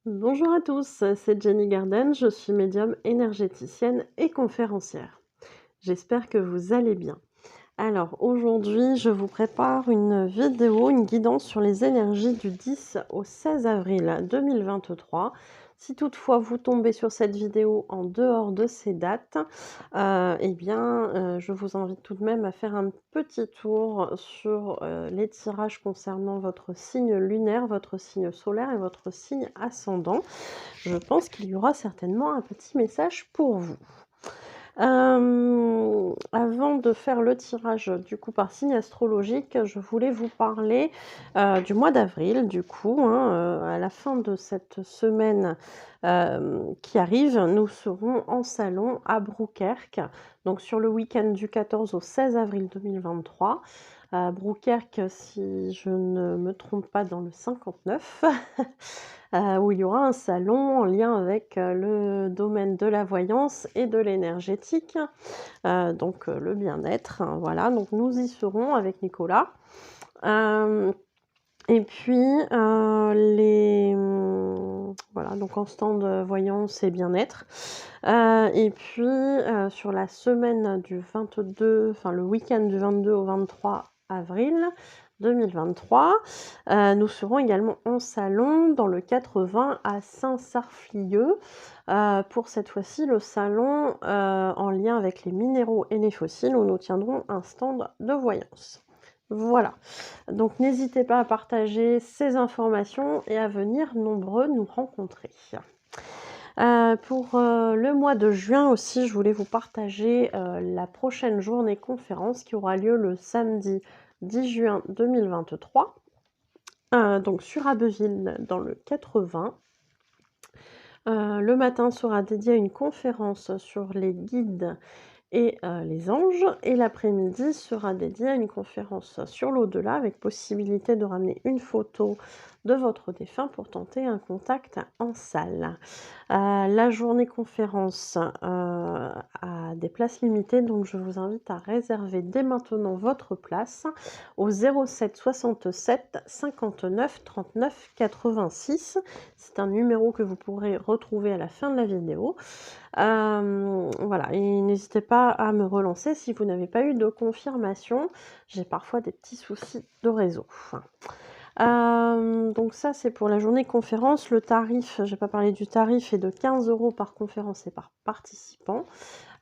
Bonjour à tous, c'est Jenny Garden, je suis médium énergéticienne et conférencière. J'espère que vous allez bien. Alors aujourd'hui, je vous prépare une vidéo, une guidance sur les énergies du 10 au 16 avril 2023. Si toutefois vous tombez sur cette vidéo en dehors de ces dates, je vous invite tout de même à faire un petit tour sur les tirages concernant votre signe lunaire, votre signe solaire et votre signe ascendant. Je pense qu'il y aura certainement un petit message pour vous. Avant de faire le tirage, du coup, par signe astrologique, je voulais vous parler, du mois d'avril, du coup, hein, à la fin de cette semaine, qui arrive, nous serons en salon à Brouckérk, donc sur le week-end du 14 au 16 avril 2023. Brouckérk, si je ne me trompe pas, dans le 59. Où il y aura un salon en lien avec, le domaine de la voyance et de l'énergétique, le bien-être, hein, voilà, donc nous y serons avec Nicolas. Hem et puis, voilà, donc en stand, voyance et bien-être. Sur la semaine du 22, enfin le week-end du 22 au 23 avril 2023, nous serons également en salon dans le 80 à Saint-Sarflieu, pour cette fois-ci le salon, en lien avec les minéraux et les fossiles, où nous tiendrons un stand de voyance. Voilà, donc n'hésitez pas à partager ces informations et à venir nombreux nous rencontrer. Le mois de juin aussi, je voulais vous partager, la prochaine journée conférence qui aura lieu le samedi 10 juin 2023, donc sur Abbeville dans le 80. Le matin sera dédié à une conférence sur les guides et les anges, et l'après-midi sera dédié à une conférence sur l'au-delà avec possibilité de ramener une photo de votre défunt pour tenter un contact en salle. La journée conférence, a des places limitées, donc je vous invite à réserver dès maintenant votre place au 07 67 59 39 86. C'est un numéro que vous pourrez retrouver à la fin de la vidéo. Voilà, et n'hésitez pas à me relancer si vous n'avez pas eu de confirmation. J'ai parfois des petits soucis de réseau. Donc ça, c'est pour la journée conférence. Le tarif, j'ai pas parlé du tarif, est de 15 € par conférence et par participant.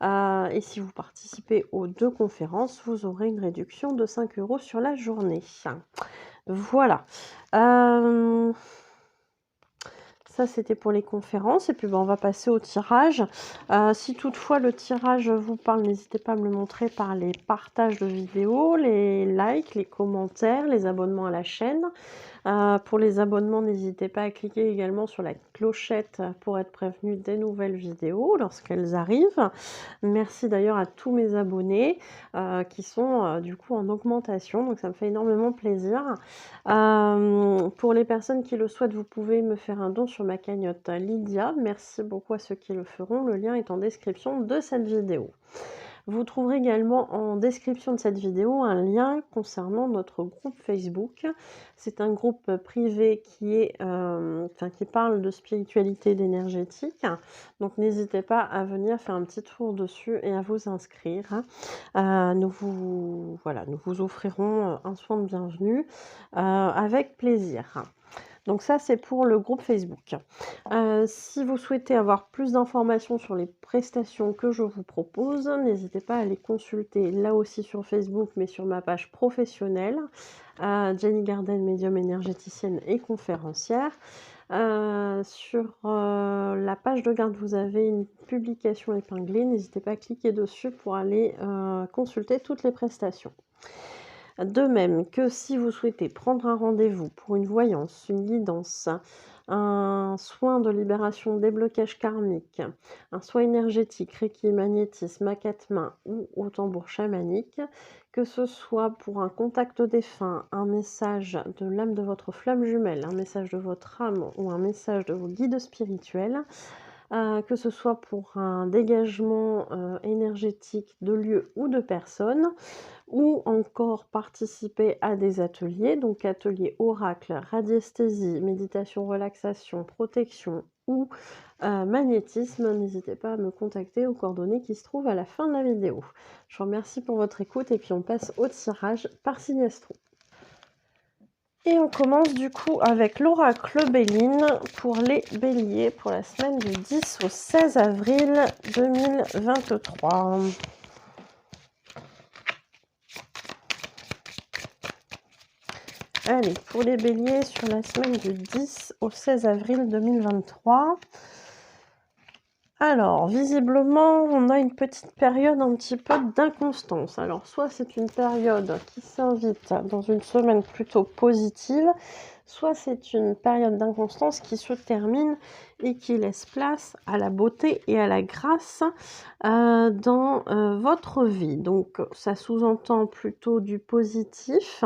Et si vous participez aux 2 conférences, vous aurez une réduction de 5 € sur la journée. Voilà. Ça, c'était pour les conférences et puis, on va passer au tirage. Si toutefois le tirage vous parle, n'hésitez pas à me le montrer par les partages de vidéos, les likes, les commentaires, les abonnements à la chaîne. Pour les abonnements, n'hésitez pas à cliquer également sur la clochette pour être prévenu des nouvelles vidéos lorsqu'elles arrivent. Merci d'ailleurs à tous mes abonnés, qui sont, du coup en augmentation, donc ça me fait énormément plaisir. Pour les personnes qui le souhaitent, vous pouvez me faire un don sur ma cagnotte Lydia. Merci beaucoup à ceux qui le feront. Le lien est en description de cette vidéo. Vous trouverez également en description de cette vidéo un lien concernant notre groupe Facebook. C'est un groupe privé qui parle de spiritualité et d'énergétique. Donc n'hésitez pas à venir faire un petit tour dessus et à vous inscrire. Nous vous offrirons un soin de bienvenue avec plaisir. Donc ça, c'est pour le groupe Facebook. Si vous souhaitez avoir plus d'informations sur les prestations que je vous propose, n'hésitez pas à les consulter là aussi sur Facebook, mais sur ma page professionnelle, Jenny Garden, médium énergéticienne et conférencière. Sur la page de garde, vous avez une publication épinglée. N'hésitez pas à cliquer dessus pour aller consulter toutes les prestations. De même que si vous souhaitez prendre un rendez-vous pour une voyance, une guidance, un soin de libération des blocages karmiques, un soin énergétique, Reiki, magnétisme, à quatre mains ou au tambour chamanique, que ce soit pour un contact défunt, un message de l'âme de votre flamme jumelle, un message de votre âme ou un message de vos guides spirituels, que ce soit pour un dégagement, énergétique de lieux ou de personnes, ou encore participer à des ateliers, donc ateliers oracle, radiesthésie, méditation, relaxation, protection ou magnétisme, n'hésitez pas à me contacter aux coordonnées qui se trouvent à la fin de la vidéo. Je vous remercie pour votre écoute et puis on passe au tirage par signe astro. Et on commence du coup avec l'oracle Béline pour les béliers pour la semaine du 10 au 16 avril 2023. Allez, pour les béliers sur la semaine du 10 au 16 avril 2023. Alors, visiblement, on a une petite période un petit peu d'inconstance. Alors, soit c'est une période qui s'invite dans une semaine plutôt positive, soit c'est une période d'inconstance qui se termine et qui laisse place à la beauté et à la grâce dans votre vie. Donc, ça sous-entend plutôt du positif,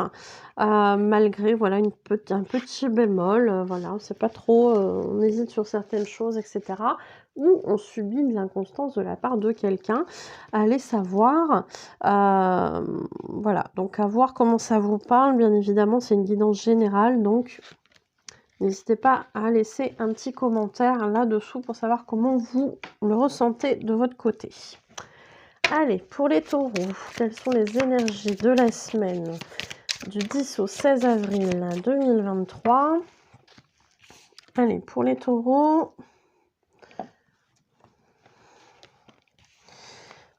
malgré voilà, un petit bémol. Voilà, c'est pas trop, on hésite sur certaines choses, etc. Ou on subit de l'inconstance de la part de quelqu'un. Allez savoir. Voilà, donc à voir comment ça vous parle. Bien évidemment, c'est une guidance générale, donc n'hésitez pas à laisser un petit commentaire là-dessous pour savoir comment vous le ressentez de votre côté. Allez, pour les taureaux, quelles sont les énergies de la semaine du 10 au 16 avril 2023? Allez, pour les taureaux...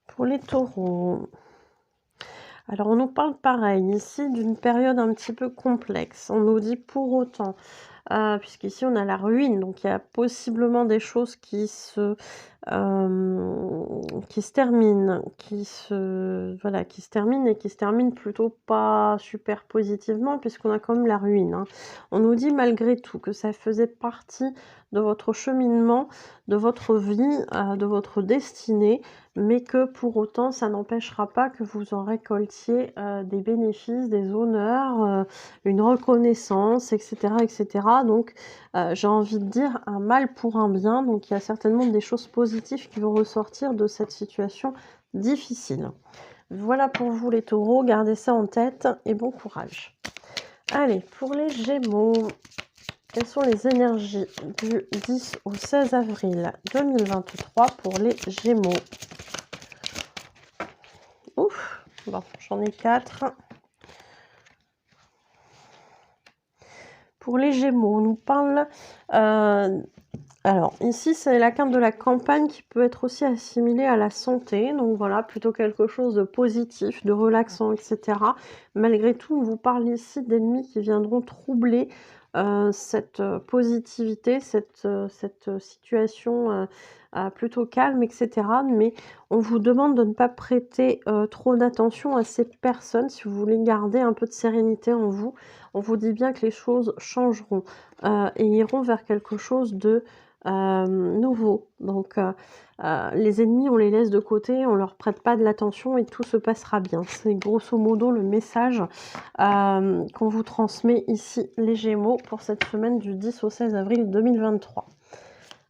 Pour les taureaux, alors on nous parle pareil ici d'une période un petit peu complexe. On nous dit pour autant, puisqu'ici on a la ruine, donc il y a possiblement des choses qui se terminent, qui se terminent et qui se terminent plutôt pas super positivement puisqu'on a quand même la ruine, hein. On nous dit malgré tout que ça faisait partie de votre cheminement, de votre vie, de votre destinée, mais que pour autant ça n'empêchera pas que vous en récoltiez des bénéfices, des honneurs, une reconnaissance, etc. etc. Donc j'ai envie de dire un mal pour un bien, donc il y a certainement des choses positives qui vont ressortir de cette situation difficile. Voilà pour vous les taureaux, gardez ça en tête et bon courage. Allez, pour les gémeaux, quelles sont les énergies du 10 au 16 avril 2023 pour les gémeaux? Ouf, bon, j'en ai 4. Pour les gémeaux, on nous parle... alors, ici, c'est la carte de la campagne qui peut être aussi assimilée à la santé. Donc voilà, plutôt quelque chose de positif, de relaxant, etc. Malgré tout, on vous parle ici d'ennemis qui viendront troubler cette positivité, cette situation plutôt calme, etc. Mais on vous demande de ne pas prêter trop d'attention à ces personnes si vous voulez garder un peu de sérénité en vous. On vous dit bien que les choses changeront et iront vers quelque chose de nouveau. Donc les ennemis, on les laisse de côté, on leur prête pas de l'attention et tout se passera bien. C'est grosso modo le message qu'on vous transmet ici, les Gémeaux, pour cette semaine du 10 au 16 avril 2023.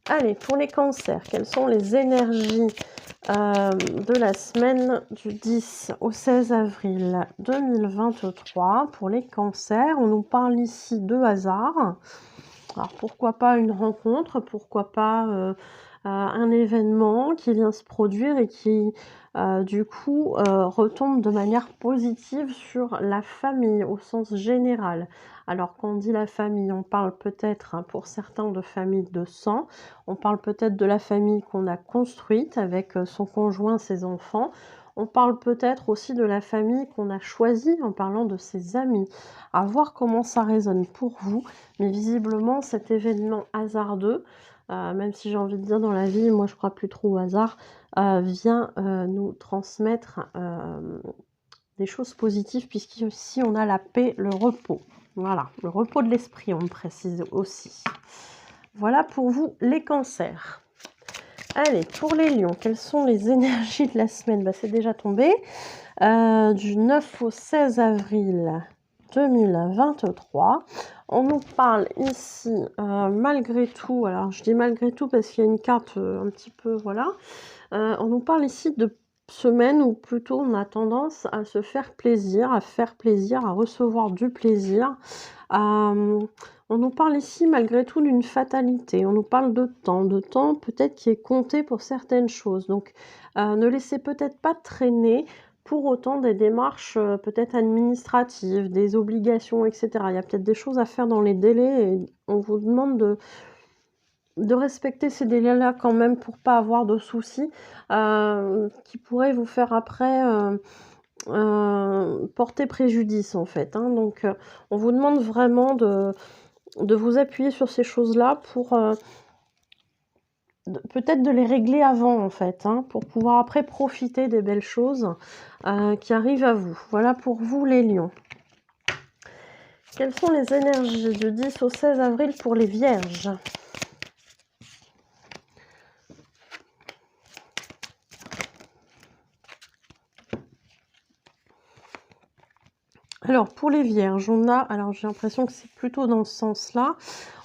Allez, pour les cancers, quelles sont les énergies de la semaine du 10 au 16 avril 2023 pour les cancers? On nous parle ici de hasard. Alors pourquoi pas une rencontre, pourquoi pas un événement qui vient se produire et qui du coup retombe de manière positive sur la famille au sens général. Alors quand on dit la famille, on parle peut-être pour certains de famille de sang, on parle peut-être de la famille qu'on a construite avec son conjoint, ses enfants. On parle peut-être aussi de la famille qu'on a choisie en parlant de ses amis. À voir comment ça résonne pour vous. Mais visiblement, cet événement hasardeux, même si j'ai envie de dire dans la vie, moi je crois plus trop au hasard, vient nous transmettre des choses positives, puisqu'ici on a la paix, le repos. Voilà, le repos de l'esprit, on me précise aussi. Voilà pour vous les cancers. Allez, pour les lions, quelles sont les énergies de la semaine? C'est déjà tombé. Du 9 au 16 avril 2023. On nous parle ici, malgré tout, alors je dis malgré tout parce qu'il y a une carte un petit peu, voilà. On nous parle ici de semaine où plutôt on a tendance à se faire plaisir, à recevoir du plaisir. On nous parle ici malgré tout d'une fatalité, on nous parle de temps peut-être qui est compté pour certaines choses. Donc ne laissez peut-être pas traîner pour autant des démarches peut-être administratives, des obligations, etc. Il y a peut-être des choses à faire dans les délais et on vous demande de respecter ces délais-là quand même pour pas avoir de soucis qui pourraient vous faire après porter préjudice en fait. Hein. Donc on vous demande vraiment de vous appuyer sur ces choses-là pour peut-être de les régler avant en fait, hein, pour pouvoir après profiter des belles choses qui arrivent à vous. Voilà pour vous les lions. Quelles sont les énergies du 10 au 16 avril pour les vierges ? Alors pour les vierges, on a, alors j'ai l'impression que c'est plutôt dans ce sens-là,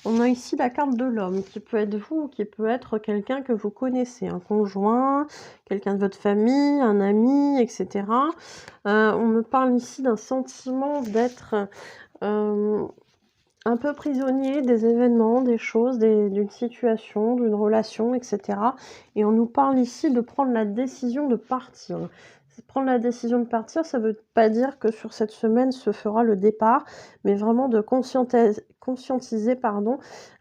on a ici la carte de l'homme, qui peut être vous, ou qui peut être quelqu'un que vous connaissez, un conjoint, quelqu'un de votre famille, un ami, etc. On me parle ici d'un sentiment d'être un peu prisonnier des événements, des choses, d'une situation, d'une relation, etc. Et on nous parle ici de prendre la décision de partir. Prendre la décision de partir, ça ne veut pas dire que sur cette semaine se fera le départ, mais vraiment de conscientiser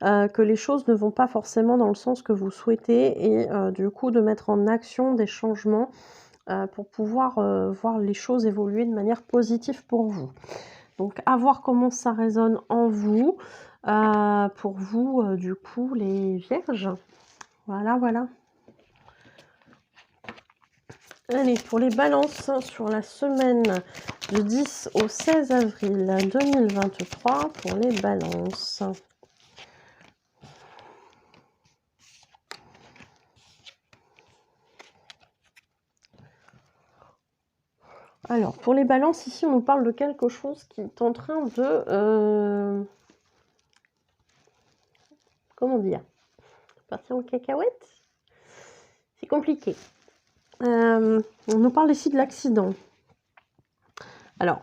que les choses ne vont pas forcément dans le sens que vous souhaitez et du coup de mettre en action des changements pour pouvoir voir les choses évoluer de manière positive pour vous. Donc à voir comment ça résonne en vous, pour vous du coup les vierges. Voilà, voilà. Allez, pour les balances sur la semaine du 10 au 16 avril 2023, pour les balances. Alors, pour les balances, ici, on nous parle de quelque chose qui est en train de... comment dire ? Partir en cacahuète ? C'est compliqué. On nous parle ici de l'accident. Alors,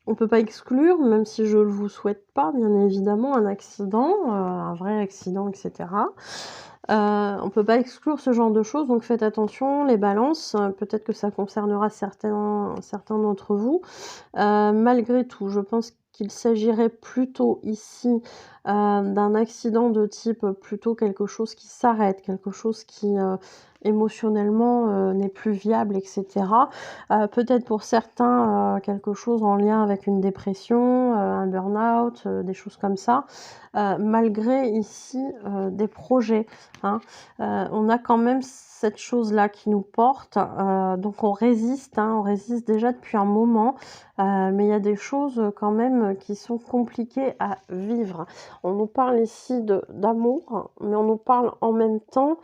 on ne peut pas exclure, même si je ne vous souhaite pas, bien évidemment, un accident, un vrai accident, etc. On ne peut pas exclure ce genre de choses, donc faites attention, les balances, peut-être que ça concernera certains d'entre vous. Malgré tout, je pense qu'il s'agirait plutôt ici d'un accident de type plutôt quelque chose qui s'arrête, quelque chose qui émotionnellement n'est plus viable, etc. Peut-être pour certains quelque chose en lien avec une dépression, un burn-out, des choses comme ça. Malgré ici des projets, hein. On a quand même cette chose-là qui nous porte, donc on résiste, hein, on résiste déjà depuis un moment, mais il y a des choses quand même qui sont compliquées à vivre. On nous parle ici d'amour, mais on nous parle en même temps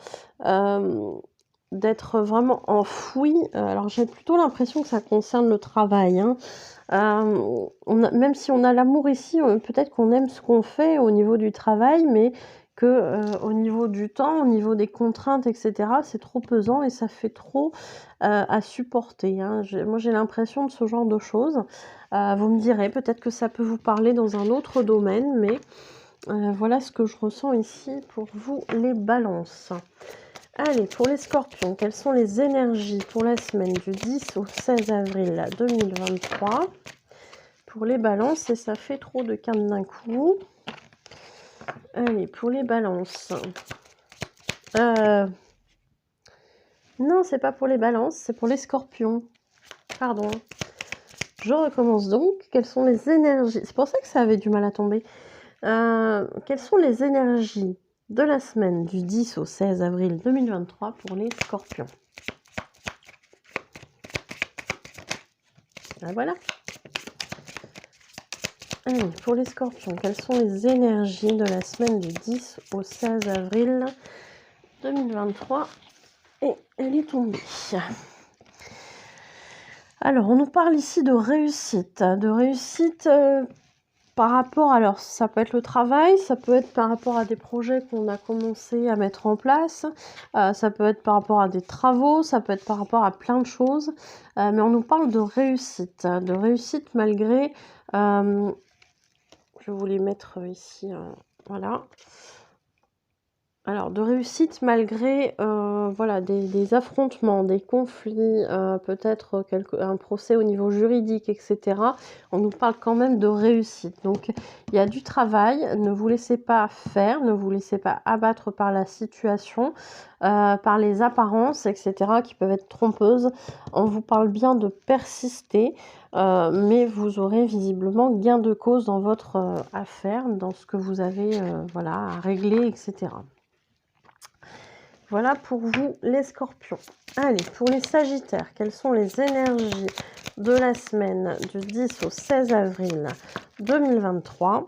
d'être vraiment enfoui. Alors j'ai plutôt l'impression que ça concerne le travail, hein. Même si on a l'amour ici, peut-être qu'on aime ce qu'on fait au niveau du travail, mais que au niveau du temps, au niveau des contraintes, etc., c'est trop pesant et ça fait trop à supporter, hein. Moi j'ai l'impression de ce genre de choses. Vous me direz, peut-être que ça peut vous parler dans un autre domaine, mais voilà ce que je ressens ici pour vous les balances. Allez, pour les scorpions, quelles sont les énergies pour la semaine du 10 au 16 avril 2023 ? Pour les balances, et ça fait trop de cartes d'un coup. Allez, pour les balances. Non, c'est pas pour les balances, c'est pour les scorpions. Pardon. Je recommence donc. Quelles sont les énergies ? C'est pour ça que ça avait du mal à tomber. Quelles sont les énergies de la semaine du 10 au 16 avril 2023 pour les scorpions ? Ah, voilà. Allez, pour les scorpions, quelles sont les énergies de la semaine du 10 au 16 avril 2023 ? Et elle est tombée. Alors, on nous parle ici de réussite. De réussite par rapport, alors ça peut être le travail, ça peut être par rapport à des projets qu'on a commencé à mettre en place, ça peut être par rapport à des travaux, ça peut être par rapport à plein de choses, mais on nous parle de réussite malgré, je voulais mettre ici, voilà. Alors, de réussite malgré, voilà, des affrontements, des conflits, peut-être un procès au niveau juridique, et cetera. On nous parle quand même de réussite. Donc, il y a du travail. Ne vous laissez pas faire, ne vous laissez pas abattre par la situation, par les apparences, et cetera, qui peuvent être trompeuses. On vous parle bien de persister, mais vous aurez visiblement gain de cause dans votre affaire, dans ce que vous avez, voilà, à régler, et cetera. Voilà pour vous les scorpions. Allez, pour les sagittaires, quelles sont les énergies de la semaine du 10 au 16 avril 2023 ?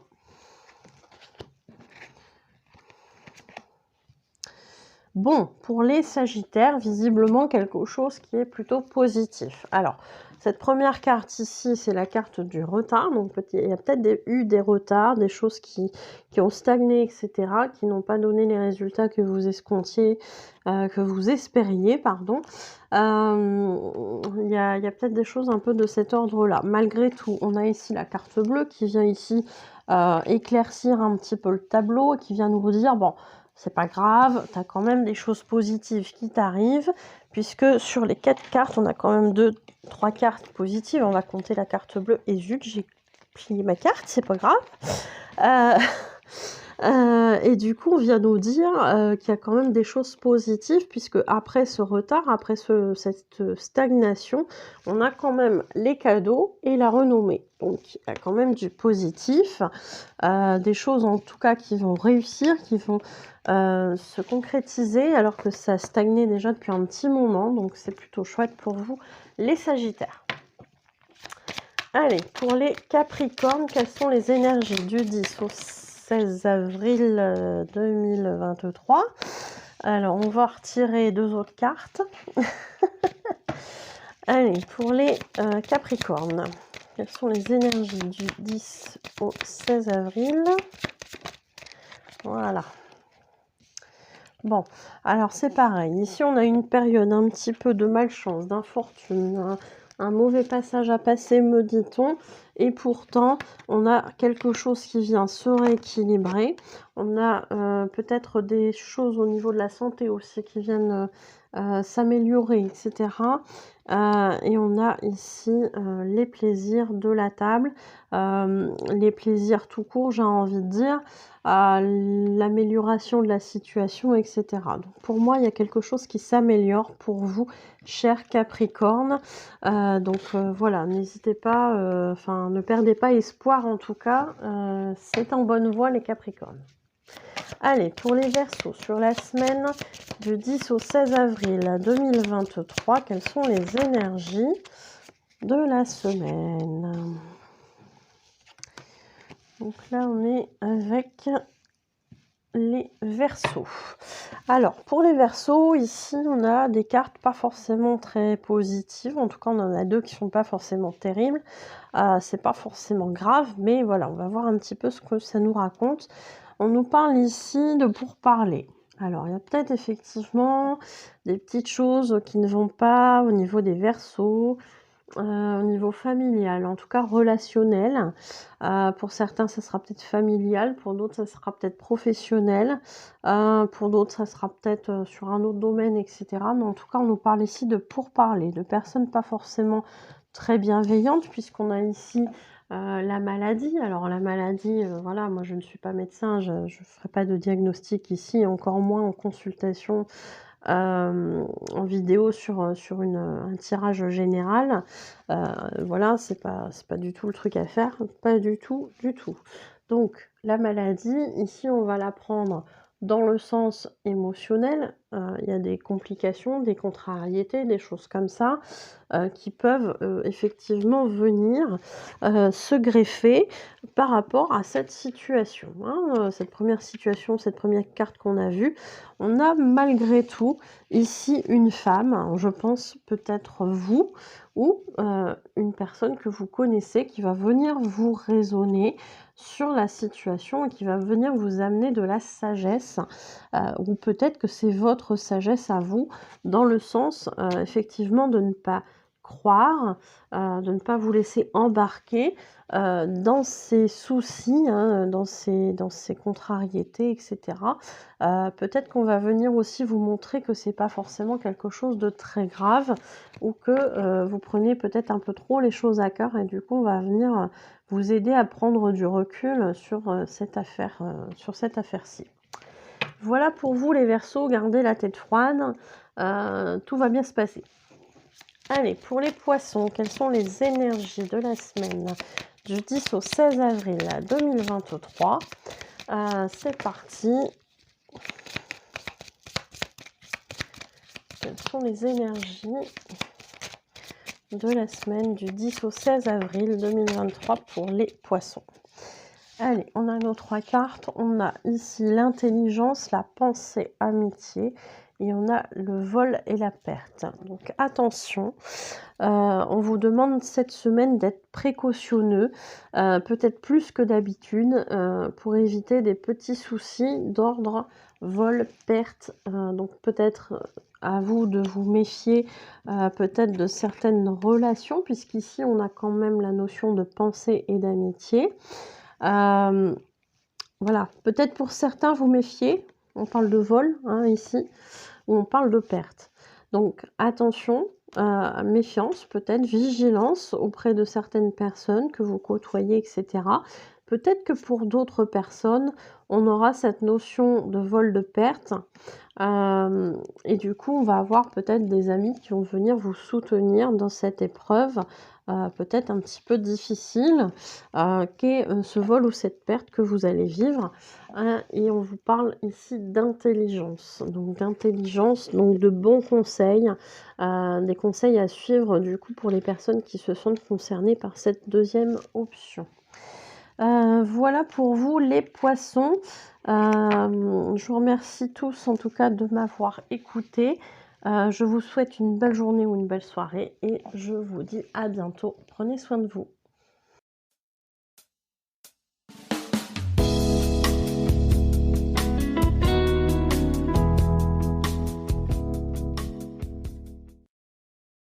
Bon, pour les sagittaires, visiblement quelque chose qui est plutôt positif. Alors, cette première carte ici, c'est la carte du retard. Donc, il y a peut-être eu des retards, des choses qui ont stagné, etc., qui n'ont pas donné les résultats que vous escomptiez, que vous espériez, pardon. Il y a peut-être des choses un peu de cet ordre-là. Malgré tout, on a ici la carte bleue qui vient ici éclaircir un petit peu le tableau, qui vient nous dire, bon, c'est pas grave, tu as quand même des choses positives qui t'arrivent, puisque sur les 4 cartes, on a quand même 3 cartes positives. On va compter la carte bleue. Et zut, j'ai plié ma carte, c'est pas grave. Et du coup, on vient nous dire qu'il y a quand même des choses positives, puisque après ce retard, après cette stagnation, on a quand même les cadeaux et la renommée. Donc, il y a quand même du positif, des choses en tout cas qui vont réussir, qui vont se concrétiser, alors que ça stagnait déjà depuis un petit moment. Donc, c'est plutôt chouette pour vous, les Sagittaires. Allez, pour les Capricornes, quelles sont les énergies du 10 au 16 avril 2023 ? Alors, on va retirer 2 autres cartes. Allez, pour les Capricornes, quelles sont les énergies du 10 au 16 avril ? Voilà. Bon, alors c'est pareil. Ici, on a une période un petit peu de malchance, d'infortune, un mauvais passage à passer, me dit-on. Et pourtant, on a quelque chose qui vient se rééquilibrer. On a peut-être des choses au niveau de la santé aussi qui viennent s'améliorer, etc. Et on a ici les plaisirs de la table, les plaisirs tout court, j'ai envie de dire, l'amélioration de la situation, etc. Donc pour moi, il y a quelque chose qui s'améliore pour vous, chers Capricorne. Voilà, n'hésitez pas, ne perdez pas espoir en tout cas, c'est en bonne voie les Capricornes. Allez, pour les Verseaux, sur la semaine du 10 au 16 avril 2023, quelles sont les énergies de la semaine ? Donc là, on est avec les Verseaux. Alors, pour les Verseaux, ici, on a des cartes pas forcément très positives. En tout cas, on en a 2 qui sont pas forcément terribles. C'est pas forcément grave, mais voilà, on va voir un petit peu ce que ça nous raconte. On nous parle ici de pourparlers. Alors, il y a peut-être effectivement des petites choses qui ne vont pas au niveau des Verseaux, au niveau familial, en tout cas relationnel. Pour certains, ça sera peut-être familial, pour d'autres, ça sera peut-être professionnel, pour d'autres, ça sera peut-être sur un autre domaine, etc. Mais en tout cas, on nous parle ici de pourparlers, de personnes pas forcément très bienveillantes, puisqu'on a ici la maladie. Alors la maladie, voilà, moi je ne suis pas médecin, je ne ferai pas de diagnostic ici, encore moins en consultation, en vidéo sur un tirage général. Voilà, c'est pas du tout le truc à faire, pas du tout, du tout. Donc la maladie, ici on va la prendre dans le sens émotionnel, il y a des complications, des contrariétés, des choses comme ça, qui peuvent, effectivement venir, se greffer par rapport à cette situation, hein. Cette première situation, cette première carte qu'on a vue, on a malgré tout ici une femme, je pense peut-être vous ou, une personne que vous connaissez qui va venir vous raisonner sur la situation et qui va venir vous amener de la sagesse, ou peut-être que c'est votre sagesse à vous, dans le sens, effectivement de ne pas croire, de ne pas vous laisser embarquer, dans ces soucis, hein, dans ces contrariétés et cetera. Peut-être qu'on va venir aussi vous montrer que c'est pas forcément quelque chose de très grave ou que, vous prenez peut-être un peu trop les choses à cœur et du coup on va venir, vous aider à prendre du recul sur, cette affaire-ci. Voilà pour vous les Verseaux, gardez la tête froide, tout va bien se passer. Allez, pour les Poissons, quelles sont les énergies de la semaine du 10 au 16 avril 2023? C'est parti. Quelles sont les énergies de la semaine du 10 au 16 avril 2023 pour les Poissons? Allez, on a nos 3 cartes. On a ici l'intelligence, la pensée, amitié. Et on a le vol et la perte. Donc attention, on vous demande cette semaine d'être précautionneux, peut-être plus que d'habitude, pour éviter des petits soucis d'ordre vol, perte. Donc peut-être à vous de vous méfier, peut-être de certaines relations, puisqu'ici on a quand même la notion de pensée et d'amitié. Voilà, peut-être pour certains vous méfiez, on parle de vol, hein, ici, ou on parle de perte. Donc attention, méfiance, peut-être vigilance auprès de certaines personnes que vous côtoyez, et cetera. Peut-être que pour d'autres personnes, on aura cette notion de vol, de perte, et du coup, on va avoir peut-être des amis qui vont venir vous soutenir dans cette épreuve, peut-être un petit peu difficile, qu'est, ce vol ou cette perte que vous allez vivre, et on vous parle ici d'intelligence. Donc d'intelligence, donc de bons conseils, des conseils à suivre du coup pour les personnes qui se sentent concernées par cette deuxième option. Voilà pour vous les Poissons. Je vous remercie tous en tout cas de m'avoir écouté. Je vous souhaite une belle journée ou une belle soirée et je vous dis à bientôt. Prenez soin de vous.